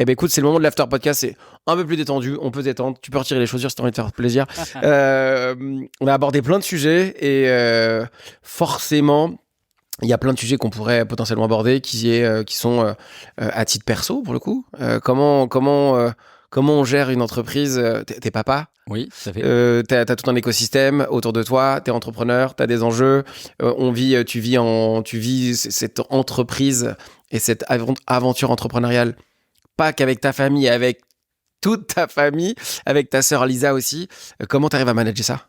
Eh ben écoute, c'est le moment de l'after podcast, c'est un peu plus détendu, on peut détendre, tu peux retirer les chaussures si t'as envie de faire plaisir. On a abordé plein de sujets et forcément, il y a plein de sujets qu'on pourrait potentiellement aborder qui sont à titre perso pour le coup. Comment on gère une entreprise? T'es papa? Oui, ça fait. T'as tout un écosystème autour de toi, t'es entrepreneur, t'as des enjeux, tu vis cette entreprise et cette aventure entrepreneuriale, pas qu'avec ta famille, avec toute ta famille, avec ta sœur Lisa aussi. Comment t'arrives à manager ça?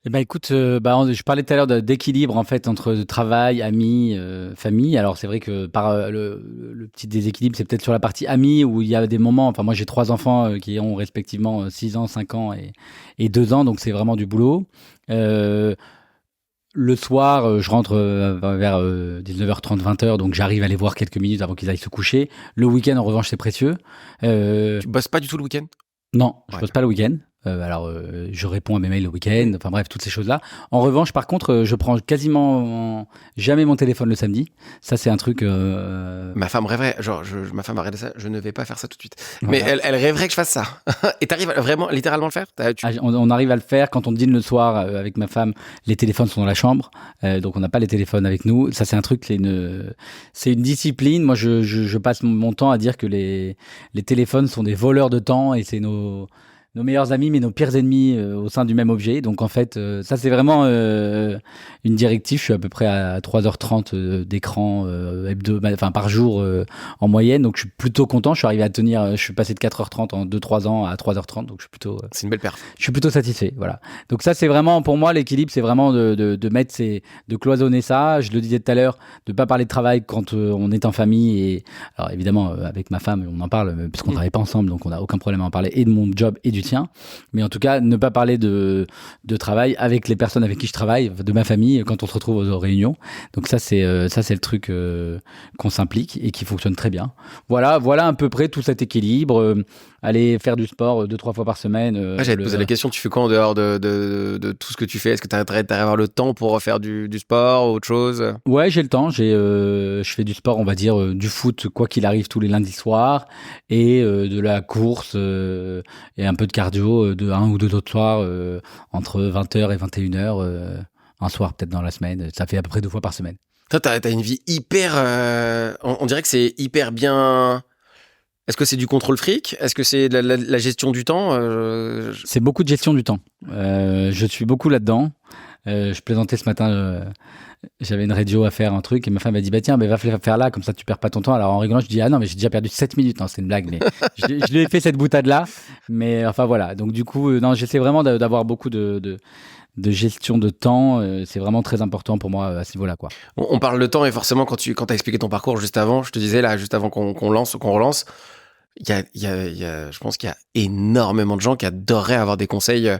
Eh ben écoute, je parlais tout à l'heure d'équilibre en fait entre travail, amis, famille. Alors c'est vrai que le petit déséquilibre, c'est peut-être sur la partie amis où il y a des moments. Enfin moi j'ai 3 enfants qui ont respectivement 6 ans, 5 ans et 2 ans, donc c'est vraiment du boulot. Le soir, je rentre vers 19h30, 20h, donc j'arrive à les voir quelques minutes avant qu'ils aillent se coucher. Le week-end, en revanche, c'est précieux. Tu bosses pas du tout le week-end? Non, je Ouais. bosse pas le week-end. Je réponds à mes mails le week-end. Enfin bref, toutes ces choses-là. En revanche, par contre, je prends quasiment jamais mon téléphone le samedi. Ça, c'est un truc. Ma femme rêverait, ma femme a regardé ça, je ne vais pas faire ça tout de suite. Voilà. Mais elle rêverait que je fasse ça. Et t'arrives à vraiment, littéralement le faire? On arrive à le faire quand on dîne le soir avec ma femme. Les téléphones sont dans la chambre, donc on n'a pas les téléphones avec nous. Ça, c'est un truc, c'est une discipline. Moi, je passe mon temps à dire que les téléphones sont des voleurs de temps et c'est nos meilleurs amis, mais nos pires ennemis au sein du même objet. Donc en fait, ça c'est vraiment une directive. Je suis à peu près à 3h30 d'écran par jour en moyenne. Donc je suis plutôt content. Je suis arrivé à tenir, je suis passé de 4h30 en 2-3 ans à 3h30. Donc C'est une belle perf. je suis plutôt satisfait. Voilà. Donc ça c'est vraiment, pour moi, l'équilibre, c'est vraiment de cloisonner ça. Je le disais tout à l'heure, de pas parler de travail quand on est en famille. Et alors évidemment, avec ma femme, on en parle, puisqu'on travaille pas ensemble, donc on n'a aucun problème à en parler, et de mon job et du tien. Mais en tout cas, ne pas parler de travail avec les personnes avec qui je travaille, de ma famille, quand on se retrouve aux réunions. Donc ça, c'est le truc qu'on s'implique et qui fonctionne très bien. Voilà à peu près tout cet équilibre. Aller faire du sport 2-3 fois par semaine. J'allais te poser la question, tu fais quoi en dehors de tout ce que tu fais? Est-ce que t'arrives à avoir le temps pour faire du sport ou autre chose? Ouais, j'ai le temps. Je fais du sport, on va dire, du foot, quoi qu'il arrive, tous les lundis soirs, et de la course et un peu de cardio de un ou deux autres soirs entre 20h et 21h, un soir peut-être dans la semaine. Ça fait à peu près 2 fois par semaine. Toi, t'as une vie hyper... on dirait que c'est hyper bien... Est-ce que c'est du contrôle fric? Est-ce que c'est de la gestion du temps? C'est beaucoup de gestion du temps. Je suis beaucoup là-dedans. Je plaisantais ce matin, j'avais une radio à faire, un truc, et ma femme m'a dit bah tiens, va le faire là, comme ça tu perds pas ton temps. Alors en rigolant, je dis ah non, mais j'ai déjà perdu 7 minutes. Non, c'est une blague, mais je lui ai fait cette boutade là. Mais enfin voilà. Donc du coup, non, j'essaie vraiment d'avoir beaucoup de gestion de temps. C'est vraiment très important pour moi à ce niveau-là, quoi. On parle de temps et forcément quand t'as expliqué ton parcours juste avant, je te disais là, juste avant qu'on relance, je pense qu'il y a énormément de gens qui adoreraient avoir des conseils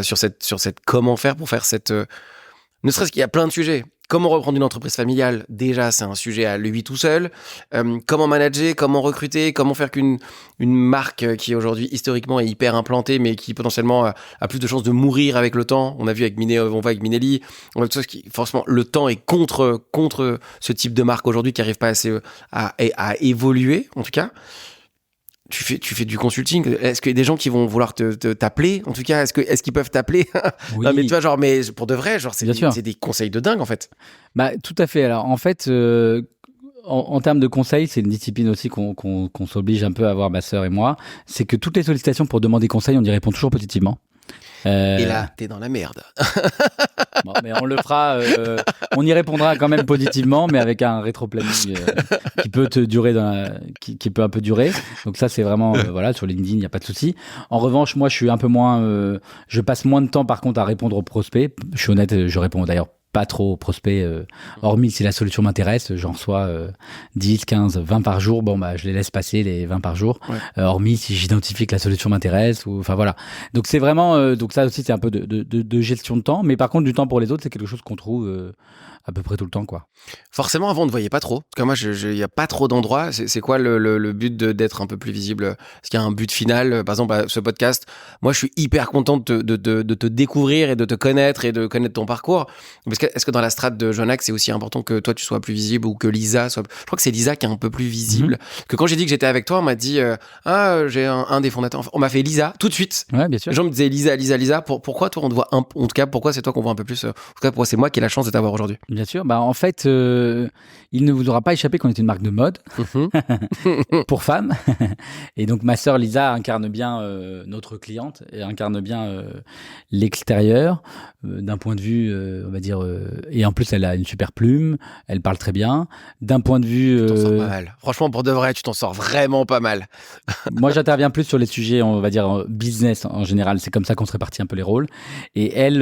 sur cette comment faire pour faire cette... ne serait-ce qu'il y a plein de sujets. Comment reprendre une entreprise familiale? Déjà, c'est un sujet à lui tout seul. Comment manager? Comment recruter? Comment faire qu'une marque qui aujourd'hui historiquement est hyper implantée, mais qui potentiellement a plus de chances de mourir avec le temps? On a vu avec Minelli, on voit tout ça forcément le temps est contre ce type de marque aujourd'hui qui n'arrive pas assez à évoluer en tout cas. Tu fais du consulting. Est-ce qu'il y a des gens qui vont vouloir t'appeler? En tout cas, est-ce qu'ils peuvent t'appeler? Oui. Non, mais tu vois, mais pour de vrai, Bien sûr. c'est des conseils de dingue, en fait. Bah, tout à fait. Alors, en fait, en termes de conseils, c'est une discipline aussi qu'on s'oblige un peu à avoir, ma sœur et moi. C'est que toutes les sollicitations pour demander conseil, on y répond toujours positivement. Et là, t'es dans la merde. Bon, mais on le fera, on y répondra quand même positivement, mais avec un rétro-planning qui peut qui peut un peu durer. Donc ça, c'est vraiment, voilà, sur LinkedIn, il n'y a pas de souci. En revanche, moi, je suis un peu moins, je passe moins de temps, par contre, à répondre aux prospects. Je suis honnête, je réponds d'ailleurs pas trop aux prospects, hormis si la solution m'intéresse. J'en reçois 10, 15, 20 par jour. Bon, bah, je les laisse passer les 20 par jour. Ouais. Hormis si j'identifie que la solution m'intéresse. Enfin, voilà. Donc, c'est vraiment... donc, ça aussi, c'est un peu de gestion de temps. Mais par contre, du temps pour les autres, c'est quelque chose qu'on trouve à peu près tout le temps, quoi. Forcément, avant, on ne voyait pas trop. Parce que moi, il n'y a pas trop d'endroits. C'est quoi le but d'être un peu plus visible? Est-ce qu'il y a un but final? Par exemple, ce podcast, moi, je suis hyper content de te découvrir et de te connaître et de connaître ton parcours. Parce que est-ce que dans la strate de Jonac, c'est aussi important que toi tu sois plus visible ou que Lisa soit. Je crois que c'est Lisa qui est un peu plus visible. Que quand j'ai dit que j'étais avec toi, on m'a dit j'ai un des fondateurs. On m'a fait Lisa tout de suite. Ouais, bien sûr. Les gens me disaient Lisa. Pourquoi toi on te voit en tout cas, pourquoi c'est toi qu'on voit un peu plus. En tout cas, pourquoi c'est moi qui ai la chance de t'avoir aujourd'hui. Bien sûr. Bah, en fait, il ne vous aura pas échappé qu'on est une marque de mode pour femmes. Et donc, ma sœur Lisa incarne bien notre cliente et incarne bien l'extérieur d'un point de vue, on va dire. Et en plus, elle a une super plume. Elle parle très bien. D'un point de vue. Tu t'en sors pas mal. Franchement, pour de vrai, tu t'en sors vraiment pas mal. Moi, j'interviens plus sur les sujets, on va dire, business en général. C'est comme ça qu'on se répartit un peu les rôles. Et elle,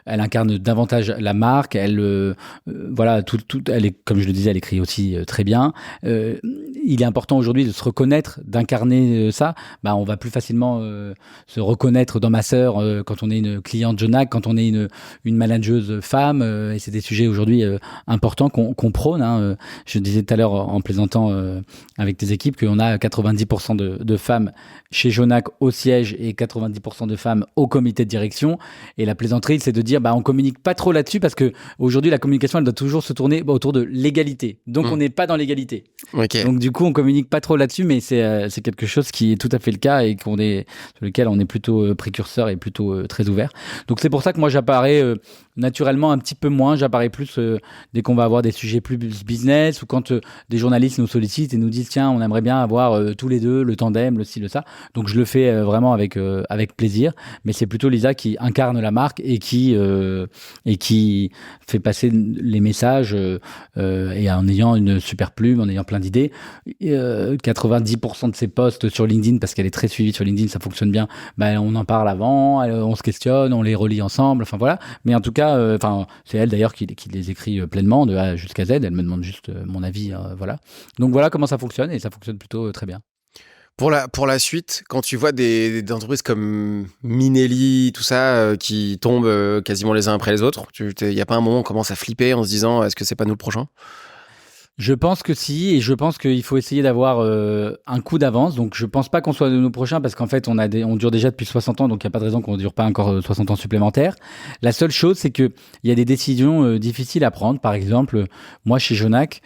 elle incarne davantage la marque. Elle, voilà, elle est, comme je le disais, elle écrit aussi très bien. Il est important aujourd'hui de se reconnaître, d'incarner ça. Bah, on va plus facilement se reconnaître dans ma sœur quand on est une cliente Jonac, quand on est une manageuse femme. Et c'est des sujets aujourd'hui importants qu'on prône. Hein. Je disais tout à l'heure en plaisantant avec tes équipes qu'on a 90% de femmes chez Jonac au siège et 90% de femmes au comité de direction. Et la plaisanterie, c'est de dire, bah, on communique pas trop là-dessus parce que aujourd'hui, la communication, elle doit toujours se tourner autour de l'égalité. Donc, on n'est pas dans l'égalité. Okay. Donc, du coup, on communique pas trop là-dessus, mais c'est quelque chose qui est tout à fait le cas et sur lequel on est plutôt précurseur et plutôt très ouvert. Donc, c'est pour ça que moi, j'apparais naturellement un petit peu moins. J'apparais plus dès qu'on va avoir des sujets plus business ou quand des journalistes nous sollicitent et nous disent, tiens, on aimerait bien avoir tous les deux le tandem, le ci, le ça. Donc, je le fais vraiment avec plaisir. Mais c'est plutôt Lisa qui incarne la marque et qui fait passer les messages et en ayant une super plume, en ayant plein d'idées. 90% de ses posts sur LinkedIn, parce qu'elle est très suivie sur LinkedIn, ça fonctionne bien. Bah, on en parle avant, on se questionne, on les relit ensemble. Enfin voilà. Mais en tout cas, c'est elle d'ailleurs qui les écrit pleinement de A jusqu'à Z. Elle me demande juste mon avis. Voilà. Donc voilà comment ça fonctionne et ça fonctionne plutôt très bien. Pour la suite, quand tu vois des entreprises comme Minelli, tout ça, qui tombent quasiment les uns après les autres, il n'y a pas un moment où on commence à flipper en se disant est-ce que c'est pas nous le prochain ? Je pense que si, et je pense qu'il faut essayer d'avoir un coup d'avance. Donc, je pense pas qu'on soit de nos prochains parce qu'en fait, on dure déjà depuis 60 ans, donc il n'y a pas de raison qu'on ne dure pas encore 60 ans supplémentaires. La seule chose, c'est qu'il y a des décisions difficiles à prendre. Par exemple, moi, chez Jonac,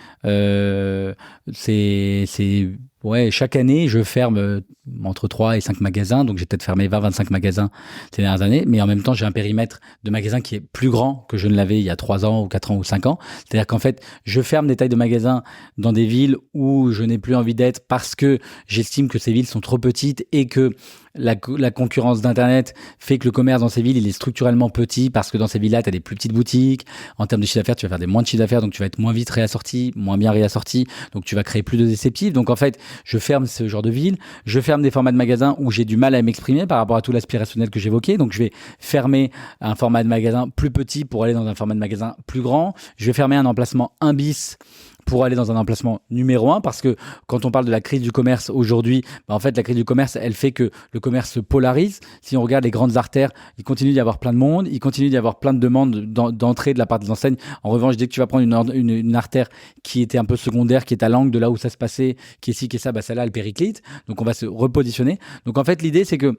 ouais, chaque année, je ferme entre 3 et 5 magasins. Donc, j'ai peut-être fermé 20-25 magasins ces dernières années. Mais en même temps, j'ai un périmètre de magasins qui est plus grand que je ne l'avais il y a 3 ans ou 4 ans ou 5 ans. C'est-à-dire qu'en fait, je ferme des tailles de magasins dans des villes où je n'ai plus envie d'être parce que j'estime que ces villes sont trop petites et que la concurrence d'Internet fait que le commerce dans ces villes, il est structurellement petit parce que dans ces villes-là, tu as des plus petites boutiques. En termes de chiffre d'affaires, tu vas faire des moins de chiffre d'affaires, donc tu vas être moins vite réassorti, moins bien réassorti. Donc, tu vas créer plus de déceptifs. Donc, en fait, je ferme ce genre de ville. Je ferme des formats de magasins où j'ai du mal à m'exprimer par rapport à tout l'aspirationnel que j'évoquais. Donc, je vais fermer un format de magasin plus petit pour aller dans un format de magasin plus grand. Je vais fermer un emplacement 1 bis pour aller dans un emplacement numéro 1 parce que quand on parle de la crise du commerce aujourd'hui, en fait, la crise du commerce, elle fait que le commerce se polarise. Si on regarde les grandes artères, il continue d'y avoir plein de monde, il continue d'y avoir plein de demandes d'entrée de la part des enseignes. En revanche, dès que tu vas prendre une artère qui était un peu secondaire, qui est à l'angle de là où ça se passait, qui est ci, qui est ça, bah celle-là, elle périclite. Donc, on va se repositionner. Donc, en fait, l'idée, c'est que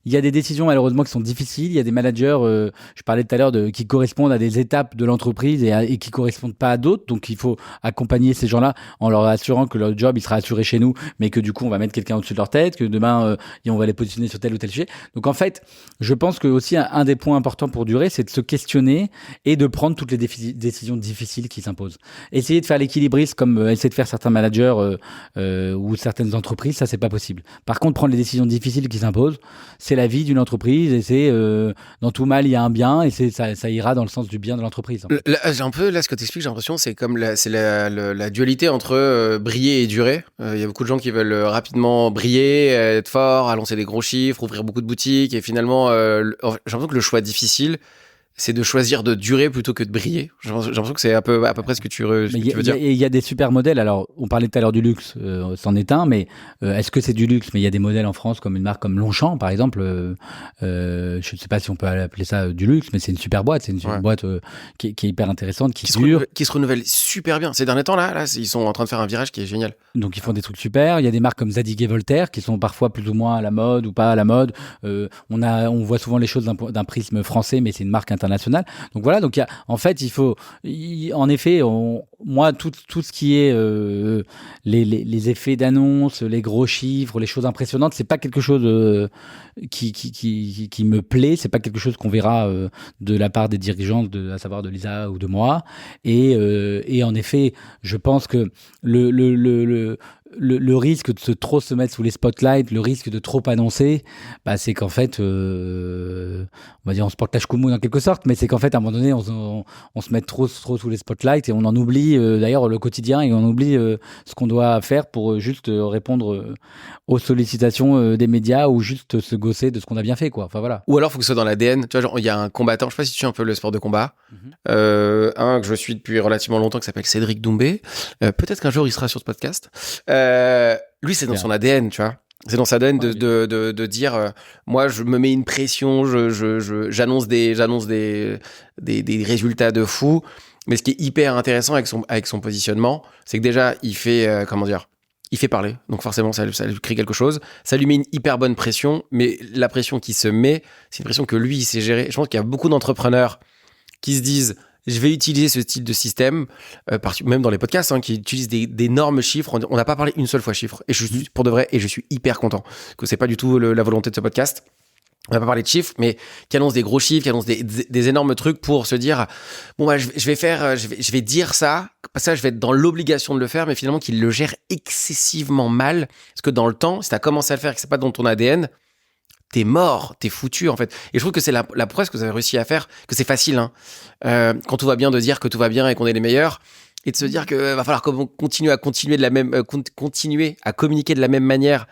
il y a des décisions malheureusement qui sont difficiles. Il y a des managers, je parlais tout à l'heure, qui correspondent à des étapes de l'entreprise et qui correspondent pas à d'autres. Donc il faut accompagner ces gens-là en leur assurant que leur job il sera assuré chez nous, mais que du coup on va mettre quelqu'un au-dessus de leur tête, que demain on va les positionner sur tel ou tel sujet. Donc en fait, je pense que aussi un des points importants pour durer, c'est de se questionner et de prendre toutes les décisions difficiles qui s'imposent. Essayer de faire l'équilibriste comme essayer de faire certains managers ou certaines entreprises, ça c'est pas possible. Par contre, prendre les décisions difficiles qui s'imposent, c'est la vie d'une entreprise et c'est dans tout mal il y a un bien et ça ira dans le sens du bien de l'entreprise. J'ai un peu là ce que t'expliques, j'ai l'impression c'est comme la dualité entre briller et durer. Il y a beaucoup de gens qui veulent rapidement briller, être fort, annoncer des gros chiffres, ouvrir beaucoup de boutiques et finalement j'ai l'impression que le choix difficile c'est de choisir de durer plutôt que de briller. J'ai l'impression que c'est à peu près ce que tu veux dire. Il y a des super modèles. Alors, on parlait tout à l'heure du luxe, c'en est un, mais est-ce que c'est du luxe ? Mais il y a des modèles en France comme une marque comme Longchamp, par exemple. Je ne sais pas si on peut appeler ça du luxe, mais c'est une super boîte. C'est une boîte qui est hyper intéressante, qui se renouvelle super bien. Ces derniers temps, là, ils sont en train de faire un virage qui est génial. Donc, ils font des trucs super. Il y a des marques comme Zadig et Voltaire qui sont parfois plus ou moins à la mode ou pas à la mode. On voit souvent les choses d'un prisme français, mais c'est une marque internationale international. Donc voilà, donc en fait, en effet, moi, tout ce qui est les effets d'annonce, les gros chiffres, les choses impressionnantes, c'est pas quelque chose qui me plaît, c'est pas quelque chose qu'on verra de la part des dirigeants, à savoir de Lisa ou de moi. Et en effet, je pense que le risque de trop se mettre sous les spotlights, le risque de trop annoncer, bah, c'est qu'en fait, on va dire on se porte la choucoumoune en quelque sorte, mais c'est qu'en fait, à un moment donné, on se met trop sous les spotlights et on en oublie d'ailleurs le quotidien et on oublie ce qu'on doit faire pour juste répondre aux sollicitations des médias ou juste se gosser de ce qu'on a bien fait, quoi. Enfin voilà. Ou alors, il faut que ce soit dans l'ADN. Tu vois, genre, il y a un combattant, je sais pas si tu suis un peu le sport de combat, un que je suis depuis relativement longtemps qui s'appelle Cédric Doumbé. Peut-être qu'un jour il sera sur ce podcast. Lui, c'est dans son ADN, tu vois. C'est dans sa ADN de dire, moi, je me mets une pression, j'annonce des résultats de fou. Mais ce qui est hyper intéressant avec son positionnement, c'est que déjà, il fait, il fait parler. Donc forcément, ça lui crée quelque chose. Ça lui met une hyper bonne pression. Mais la pression qu'il se met, c'est une pression que lui, il sait gérer. Je pense qu'il y a beaucoup d'entrepreneurs qui se disent, je vais utiliser ce style de système, même dans les podcasts, qui utilisent d'énormes chiffres. On n'a pas parlé une seule fois chiffres. Et je suis, pour de vrai, et je suis hyper content que c'est pas du tout la volonté de ce podcast. On va pas parler de chiffres, mais qui annonce des gros chiffres, qui annonce des énormes trucs pour se dire, bon, bah, je vais dire ça. Ça, je vais être dans l'obligation de le faire, mais finalement, qu'il le gère excessivement mal. Parce que dans le temps, si t'as commencé à le faire et que c'est pas dans ton ADN, t'es mort, t'es foutu, en fait. Et je trouve que c'est la prouesse que vous avez réussi à faire, que c'est facile, quand tout va bien, de dire que tout va bien et qu'on est les meilleurs. Et de se dire que va falloir continuer à communiquer de la même manière,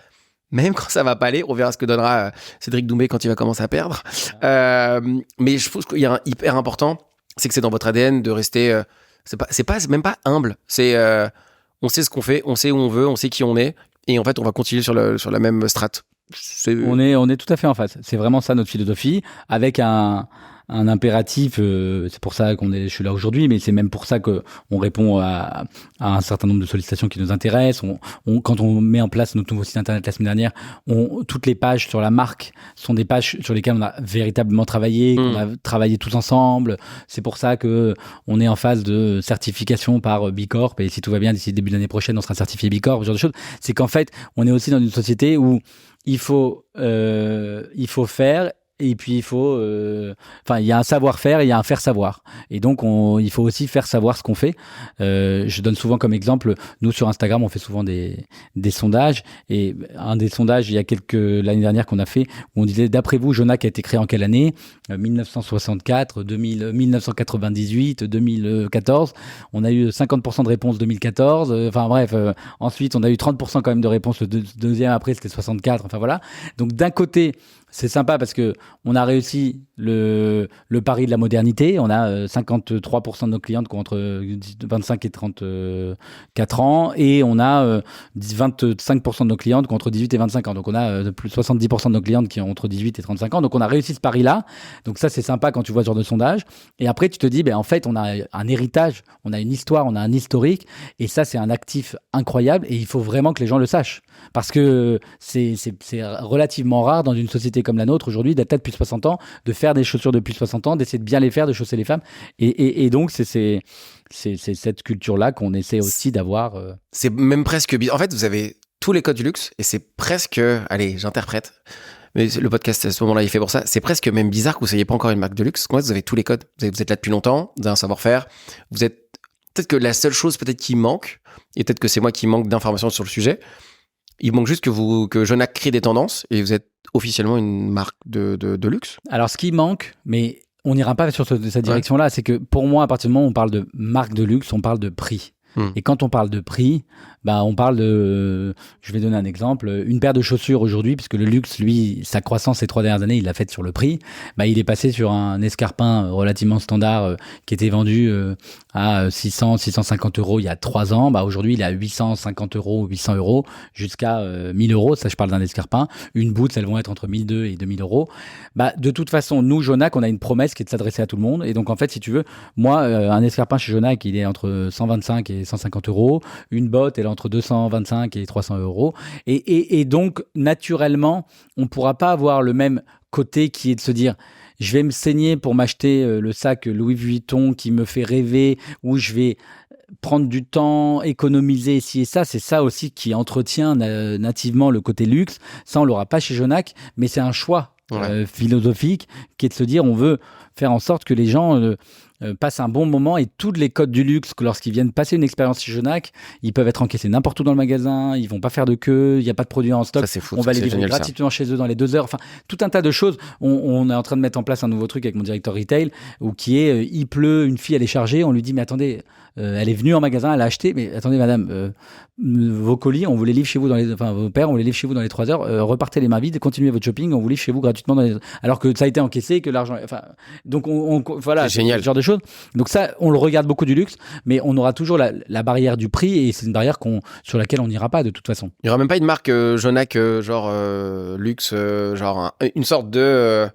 même quand ça va pas aller. On verra ce que donnera Cédric Doumbé quand il va commencer à perdre. Mais je trouve qu'il y a un hyper important, c'est que c'est dans votre ADN de rester. C'est même pas humble. C'est on sait ce qu'on fait, on sait où on veut, on sait qui on est, et en fait on va continuer sur la même strate. On est tout à fait en face. C'est vraiment ça notre philosophie, avec un impératif. C'est pour ça je suis là aujourd'hui, mais c'est même pour ça que on répond à un certain nombre de sollicitations qui nous intéressent. Quand on met en place notre nouveau site internet la semaine dernière, toutes les pages sur la marque sont des pages sur lesquelles on a véritablement travaillé, qu'on a travaillé tous ensemble. C'est pour ça que on est en phase de certification par B Corp, et si tout va bien, d'ici le début de l'année prochaine, on sera certifié B Corp, ce genre de choses. C'est qu'en fait, on est aussi dans une société où il faut faire, et puis il y a un savoir-faire et il y a un faire savoir. Et donc il faut aussi faire savoir ce qu'on fait. Je donne souvent comme exemple, nous sur Instagram, on fait souvent des sondages, et un des sondages l'année dernière qu'on a fait, où on disait, d'après vous, Jonac a été créé en quelle année? 1964, 1998, 2014. On a eu 50% de réponses 2014. Enfin bref, ensuite on a eu 30% quand même de réponses le deuxième après, c'était 64. Enfin voilà. Donc d'un côté, c'est sympa parce que on a réussi le pari de la modernité. On a 53% de nos clientes qui ont entre 25 et 34 ans, et on a 25% de nos clientes qui ont entre 18 et 25 ans. Donc on a plus de 70% de nos clientes qui ont entre 18 et 35 ans. Donc on a réussi ce pari-là. Donc ça, c'est sympa quand tu vois ce genre de sondage. Et après, tu te dis, en fait, on a un héritage, on a une histoire, on a un historique, et ça, c'est un actif incroyable, et il faut vraiment que les gens le sachent. Parce que c'est relativement rare dans une société comme la nôtre aujourd'hui, d'être là depuis 60 ans, de faire des chaussures depuis 60 ans, d'essayer de bien les faire, de chausser les femmes. Et donc, c'est cette culture-là qu'on essaie aussi d'avoir. C'est même presque... En fait, vous avez tous les codes du luxe, et c'est presque... Allez, j'interprète. Mais le podcast, à ce moment-là, il est fait pour ça. C'est presque même bizarre que vous ne soyez pas encore une marque de luxe. En fait, vous avez tous les codes. Vous êtes là depuis longtemps, vous avez un savoir-faire. Vous êtes... Peut-être que la seule chose qui manque, et peut-être que c'est moi qui manque d'informations sur le sujet, il manque juste que Jonac crée des tendances, et vous êtes officiellement une marque de luxe. Alors, ce qui manque, mais on n'ira pas sur cette direction-là, c'est que pour moi, à partir du moment où on parle de marque de luxe, on parle de prix. Et quand on parle de prix, on parle de... Je vais donner un exemple. Une paire de chaussures aujourd'hui, puisque le luxe, lui, sa croissance ces 3 dernières années, il l'a faite sur le prix. Il est passé sur un escarpin relativement standard qui était vendu à 600, 650 euros il y a 3 ans. Aujourd'hui, il est à 850 euros, 800 euros, jusqu'à 1000 euros. Ça, je parle d'un escarpin. Une boot, elles vont être entre 1200 et 2000 euros. De toute façon, nous, Jonac, on a une promesse qui est de s'adresser à tout le monde. Et donc, en fait, si tu veux, moi, un escarpin chez Jonac, il est entre 125 et 150 euros. Une botte, elle est entre 225 et 300 euros. Et donc, naturellement, on ne pourra pas avoir le même côté qui est de se dire, je vais me saigner pour m'acheter le sac Louis Vuitton qui me fait rêver, où je vais prendre du temps, économiser ici et ça, c'est ça aussi qui entretient nativement le côté luxe. Ça, on l'aura pas chez Jonac, mais c'est un choix philosophique qui est de se dire on veut faire en sorte que les gens passent un bon moment et tous les codes du luxe, que lorsqu'ils viennent passer une expérience chez Jonac, ils peuvent être encaissés n'importe où dans le magasin, ils vont pas faire de queue, il n'y a pas de produits en stock, Ça, c'est fou, on va les c'est livrer génial, ça. gratuitement chez eux dans les 2 heures, enfin tout un tas de choses. On est en train de mettre en place un nouveau truc avec mon directeur retail où qui est il pleut, une fille elle est chargée, on lui dit mais attendez, elle est venue en magasin, elle a acheté, mais attendez madame, vos colis, on vous les livre chez vous vos pères, on les livre chez vous dans les 3 heures, repartez les mains vides, continuez votre shopping, on vous livre chez vous gratuitement alors que ça a été encaissé, que l'argent, enfin, donc voilà, C'est génial. ce genre de choses. Donc ça, on le regarde beaucoup du luxe, mais on aura toujours la barrière du prix et c'est une barrière sur laquelle on n'ira pas de toute façon. Il n'y aura même pas une marque Jonac genre luxe, genre une sorte de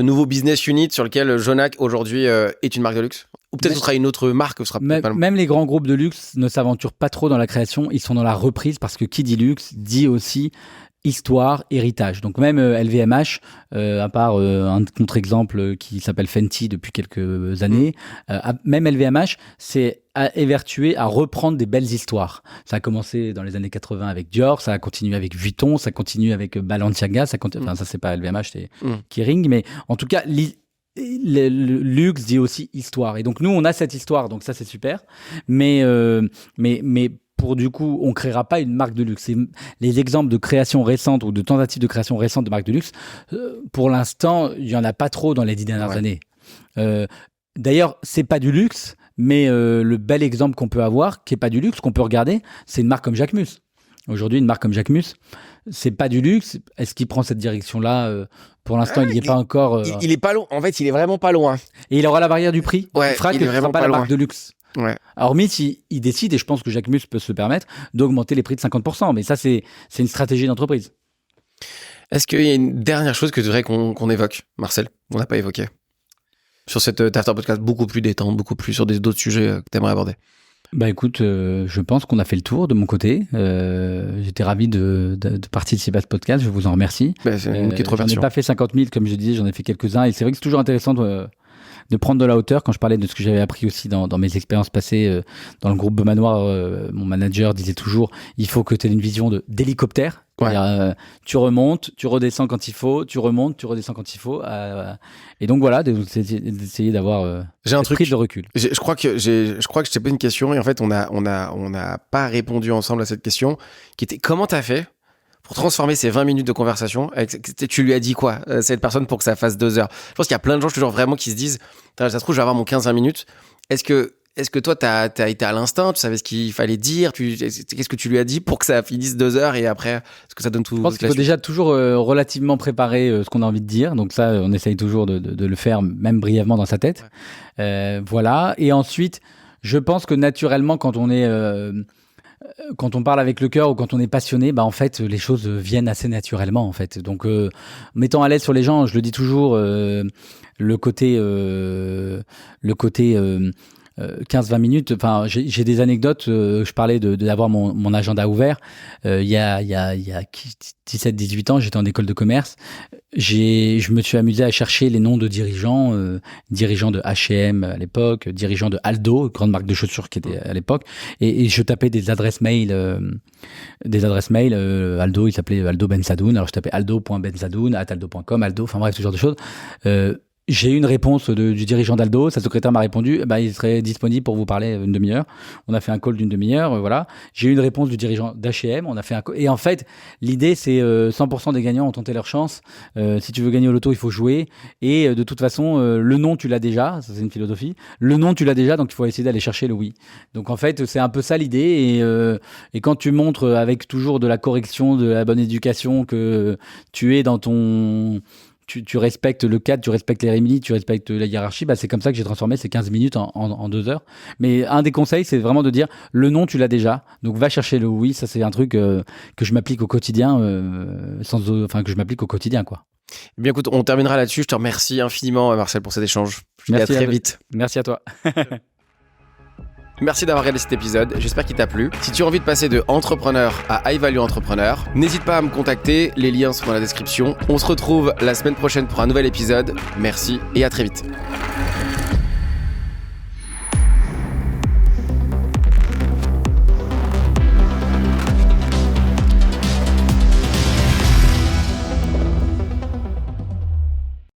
nouveau business unit sur lequel Jonac aujourd'hui est une marque de luxe. Ou peut-être ce sera une autre marque, ce sera peut-être pas le... Même les grands groupes de luxe ne s'aventurent pas trop dans la création, ils sont dans la reprise parce que qui dit luxe dit aussi histoire, héritage. Donc même LVMH, à part un contre-exemple qui s'appelle Fenty depuis quelques années, même LVMH s'est évertué à reprendre des belles histoires. Ça a commencé dans les années 80 avec Dior, ça a continué avec Vuitton, ça continue avec Balenciaga, enfin ça c'est pas LVMH, c'est Kering, mais en tout cas le luxe dit aussi histoire. Et donc nous on a cette histoire, donc ça c'est super. Mais pour du coup, on créera pas une marque de luxe. Et les exemples de création récente ou de tentatives de création récente de marques de luxe, pour l'instant, il y en a pas trop dans les 10 dernières années. D'ailleurs, c'est pas du luxe, mais le bel exemple qu'on peut avoir, qui est pas du luxe, qu'on peut regarder, c'est une marque comme Jacquemus. Aujourd'hui, une marque comme Jacquemus, c'est pas du luxe. Est-ce qu'il prend cette direction-là Pour l'instant, il n'y est pas encore. Il est pas loin. En fait, il est vraiment pas loin. Et il aura la barrière du prix. Ouais, il fera il que est ce sera vraiment pas pas la loin. marque de luxe. Ouais. Hormis s'il décide, et je pense que Jacquemus peut se permettre, d'augmenter les prix de 50%. Mais ça, c'est une stratégie d'entreprise. Est-ce qu'il y a une dernière chose que tu voudrais qu'on évoque, Marcel, qu'on n'a pas évoqué sur cet after podcast beaucoup plus détente, beaucoup plus sur d'autres sujets que tu aimerais aborder? Bah écoute, je pense qu'on a fait le tour de mon côté. J'étais ravi de participer à ce podcast. Je vous en remercie. Bah, c'est une petite J'en ai remercie. pas fait 50 000, comme je disais, j'en ai fait quelques-uns. Et c'est vrai que c'est toujours intéressant de prendre de la hauteur. Quand je parlais de ce que j'avais appris aussi dans mes expériences passées dans le groupe Beaumanoir, mon manager disait toujours, il faut que tu aies une vision d'hélicoptère. Ouais. Tu remontes, tu redescends quand il faut, tu remontes, tu redescends quand il faut. Et donc voilà, d'essayer d'avoir J'ai un cette truc. prise de recul. Je crois que je t'ai posé une question et en fait on a pas répondu ensemble à cette question qui était comment t'as fait pour transformer ces 20 minutes de conversation tu lui as dit quoi cette personne pour que ça fasse 2 heures? Je pense qu'il y a plein de gens toujours vraiment qui se disent ça se trouve je vais avoir mon 15-20 minutes. Est-ce que toi, t'as été à l'instinct, tu savais ce qu'il fallait dire, qu'est-ce que tu lui as dit pour que ça finisse 2 heures et après, est-ce que ça donne tout? Je pense qu'il faut déjà toujours relativement préparer ce qu'on a envie de dire. Donc ça, on essaye toujours de le faire, même brièvement dans sa tête. Ouais. Voilà. Et ensuite, je pense que naturellement, quand on parle avec le cœur ou quand on est passionné, bah en fait, les choses viennent assez naturellement en fait. Donc, mettant à l'aise sur les gens, je le dis toujours, le côté 15-20 minutes. Enfin, j'ai des anecdotes. Je parlais d'avoir mon agenda ouvert. Il y a 17-18 ans, j'étais en école de commerce. Je me suis amusé à chercher les noms de dirigeants de H&M à l'époque, dirigeants de Aldo, grande marque de chaussures qui était à l'époque. Et je tapais des adresses mail. Aldo, il s'appelait Aldo Bensadoun. Alors je tapais aldo.bensadoun@aldo.com, Aldo. Enfin bref, ce genre de choses. J'ai eu une réponse du dirigeant d'Aldo. Sa secrétaire m'a répondu, il serait disponible pour vous parler une demi-heure. On a fait un call d'une demi-heure, voilà. J'ai eu une réponse du dirigeant d'H&M. On a fait un call. Et en fait, l'idée, c'est 100% des gagnants ont tenté leur chance. Si tu veux gagner au loto, il faut jouer. Et de toute façon, le non, tu l'as déjà. Ça, c'est une philosophie. Le non, tu l'as déjà, donc il faut essayer d'aller chercher le oui. Donc en fait, c'est un peu ça l'idée. Et quand tu montres avec toujours de la correction, de la bonne éducation, que tu es dans ton... Tu respectes le cadre, tu respectes les réminis, tu respectes la hiérarchie, c'est comme ça que j'ai transformé ces 15 minutes en 2 heures. Mais un des conseils, c'est vraiment de dire le non, tu l'as déjà, donc va chercher le oui. Ça, c'est un truc que je m'applique au quotidien, que je m'applique au quotidien, quoi. Bien, écoute, on terminera là-dessus. Je te remercie infiniment, Marcel, pour cet échange. Je te dis à très vite. Merci à toi. Merci d'avoir regardé cet épisode, j'espère qu'il t'a plu. Si tu as envie de passer de entrepreneur à high value entrepreneur, n'hésite pas à me contacter, les liens sont dans la description. On se retrouve la semaine prochaine pour un nouvel épisode. Merci et à très vite.